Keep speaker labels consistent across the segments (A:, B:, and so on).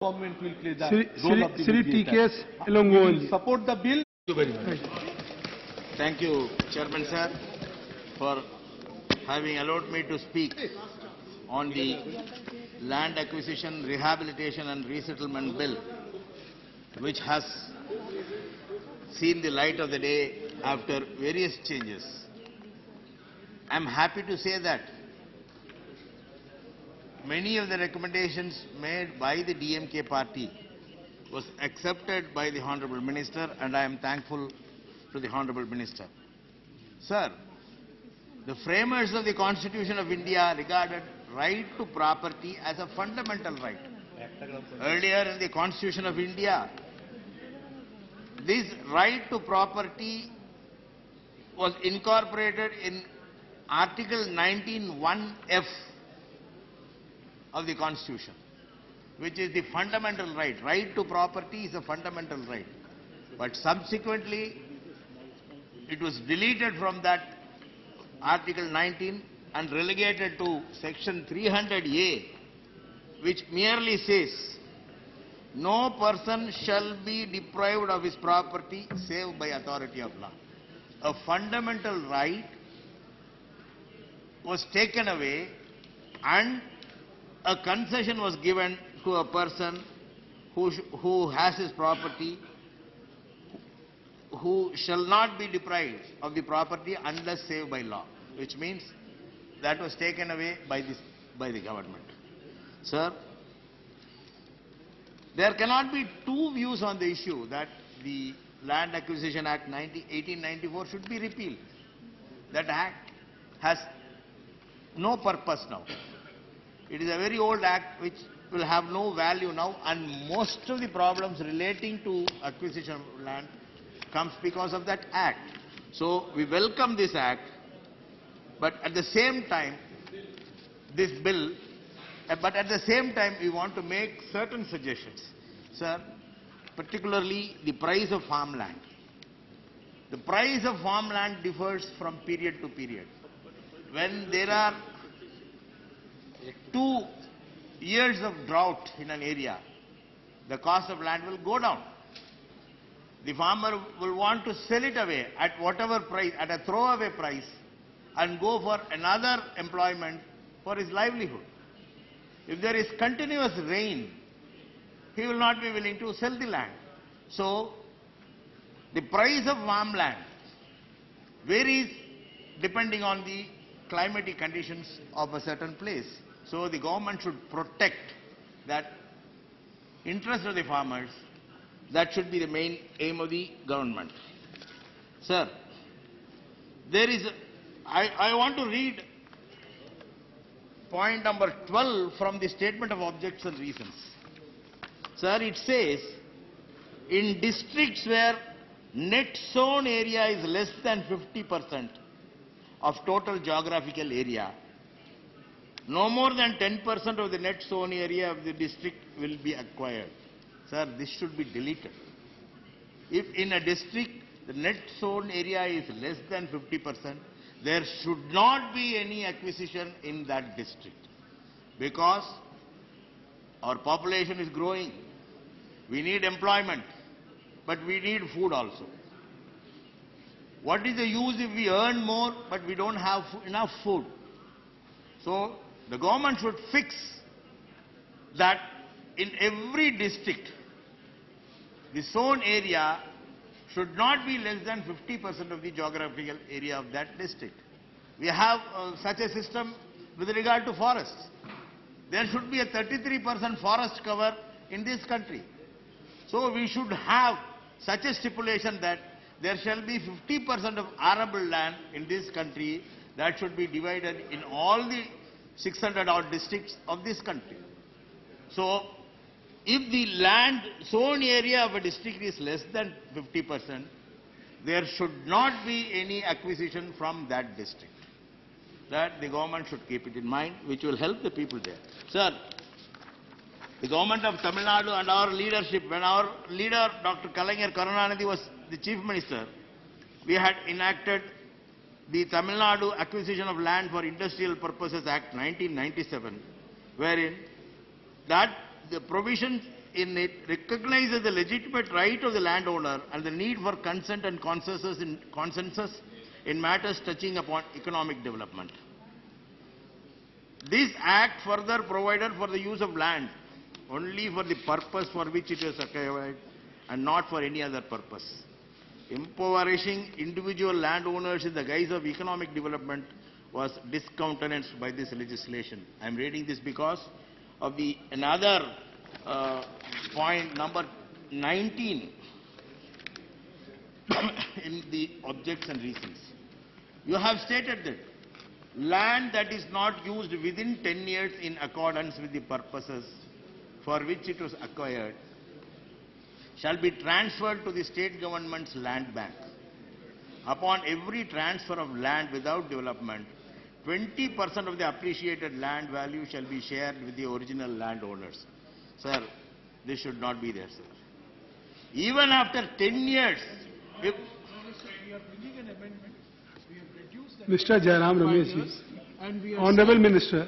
A: Government will play the
B: Sri
A: role of the mediator.
B: T.K.S.
A: We will
B: Elongo.
A: support the bill. Thank you very much.
C: Thank you, Chairman Sir, for having allowed me to speak on the Land Acquisition, Rehabilitation and Resettlement Bill, which has seen the light of the day after various changes. I am happy to say that many of the recommendations made by the DMK party was accepted by the Honorable Minister, and I am thankful to the Honorable Minister. Sir, the framers of the Constitution of India regarded right to property as a fundamental right. Earlier in the Constitution of India, this right to property was incorporated in Article 19(1)(f) of the Constitution, which is the fundamental right. Right to property is a fundamental right. But subsequently, it was deleted from that Article 19 and relegated to Section 300A, which merely says, no person shall be deprived of his property save by authority of law. A fundamental right was taken away and a concession was given to a person who has his property, who shall not be deprived of the property unless saved by law, which means that was taken away by the government. Sir, there cannot be two views on the issue that the Land Acquisition Act 1894 should be repealed. That act has no purpose now. It is a very old act which will have no value now, and most of the problems relating to acquisition of land comes because of that act. So we welcome this act, but at the same time, this bill, but at the same time we want to make certain suggestions. Sir, particularly the price of farmland. The price of farmland differs from period to period. When there are 2 years of drought in an area, the cost of land will go down. The farmer will want to sell it away at whatever price, at a throwaway price, and go for another employment for his livelihood. If there is continuous rain, he will not be willing to sell the land. So, the price of farmland varies depending on the climatic conditions of a certain place. So the government should protect that interest of the farmers. That should be the main aim of the government. Sir, I want to read point number 12 from the Statement of Objects and Reasons. Sir, it says, in districts where net sown area is less than 50% of total geographical area, no more than 10% of the net sown area of the district will be acquired. Sir, this should be deleted. If in a district the net sown area is less than 50%, there should not be any acquisition in that district, because our population is growing. We need employment, but we need food also. What is the use if we earn more but we don't have enough food? So the government should fix that in every district, the sown area should not be less than 50% of the geographical area of that district. We have such a system with regard to forests. There should be a 33% forest cover in this country. So we should have such a stipulation that there shall be 50% of arable land in this country that should be divided in all the 600 odd districts of this country. So, if the land sown area of a district is less than 50%, there should not be any acquisition from that district. That the government should keep it in mind, which will help the people there. Sir, the government of Tamil Nadu and our leadership, when our leader Dr. Kalaignar Karunanidhi was the chief minister, we had enacted the Tamil Nadu Acquisition of Land for Industrial Purposes Act 1997, wherein that the provisions in it recognizes the legitimate right of the landowner and the need for consent and consensus in matters touching upon economic development. This act further provided for the use of land only for the purpose for which it was acquired and not for any other purpose. Impoverishing individual landowners in the guise of economic development was discountenanced by this legislation. I am reading this because of the another point number 19 in the objects and reasons. You have stated that land that is not used within 10 years in accordance with the purposes for which it was acquired shall be transferred to the state government's land bank. Upon every transfer of land without development, 20% of the appreciated land value shall be shared with the original landowners. Sir, this should not be there, sir. Even after 10 years, if
B: Mr. Jairam Rameshji, Honorable Minister,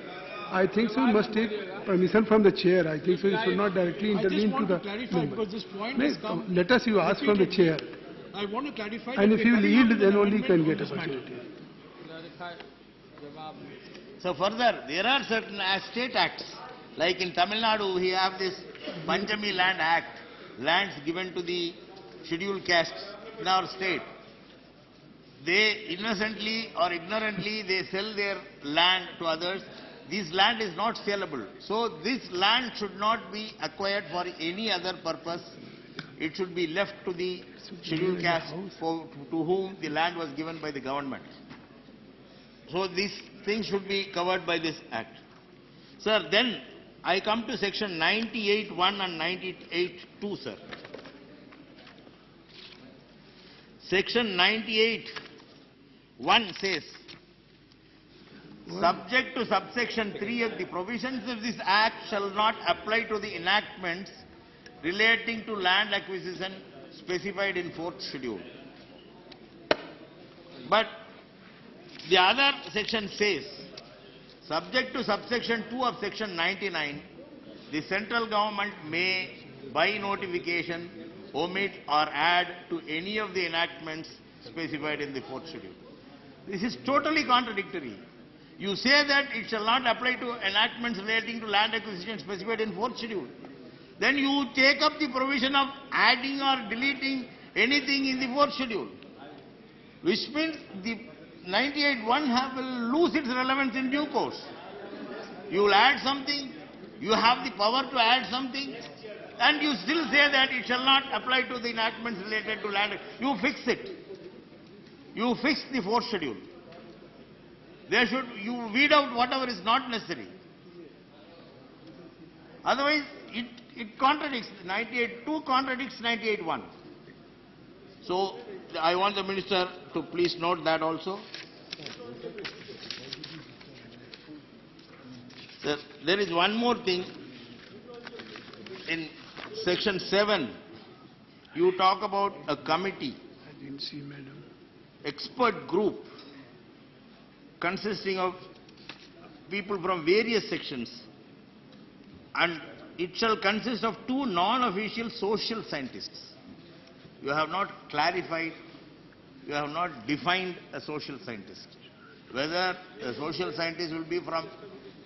B: I think so you must take permission from the chair. I think so you should not directly intervene to the member.
D: This point has come
B: Let us you ask from the chair.
D: I want to clarify.
B: And
D: that
B: if you
D: we're
B: yield,
D: carrying
B: then
D: out
B: only
D: an
B: you can
D: amendment
B: get
D: on this matter.
B: opportunity.
C: so further, there are certain state acts, like in Tamil Nadu, we have this Panchami Land Act, lands given to the scheduled castes in our state. They innocently or ignorantly, they sell their land to others. This land is not saleable. So this land should not be acquired for any other purpose. It should be left to the scheduled caste to whom the land was given by the government. So these things should be covered by this act. Sir, then I come to section 98(1) and 98(2), sir. Section 98(1) says, subject to subsection 3 of the provisions of this act shall not apply to the enactments relating to land acquisition specified in 4th schedule. But the other section says, subject to subsection 2 of section 99, the central government may, by notification, omit or add to any of the enactments specified in the 4th schedule. This is totally contradictory. You say that it shall not apply to enactments relating to land acquisition specified in 4th schedule. Then you take up the provision of adding or deleting anything in the 4th schedule, which means the 98(1) will lose its relevance in due course. You will add something, you have the power to add something, and you still say that it shall not apply to the enactments related to land. You fix it. You fix the 4th schedule. You weed out whatever is not necessary. Otherwise, it contradicts, 98(2) contradicts 98(1). So, I want the Minister to please note that also. There is one more thing. In section 7, you talk about a committee,
B: I didn't see, madam.
C: expert group, consisting of people from various sections, and it shall consist of 2 non-official social scientists. You have not clarified, you have not defined a social scientist. Whether a social scientist will be from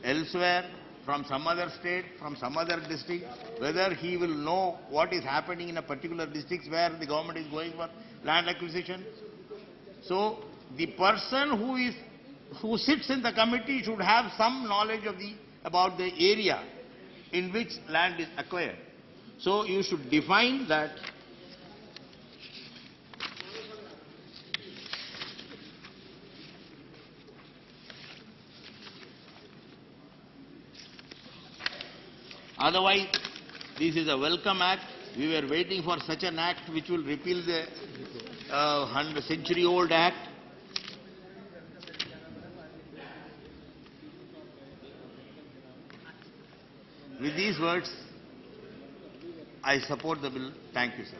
C: elsewhere, from some other state, from some other district, whether he will know what is happening in a particular district where the government is going for land acquisition. So the person who sits in the committee should have some knowledge about the area in which land is acquired. So you should define that. Otherwise, this is a welcome act. We were waiting for such an act which will repeal the 100-century-old act. With these words, I support the bill. Thank you, sir.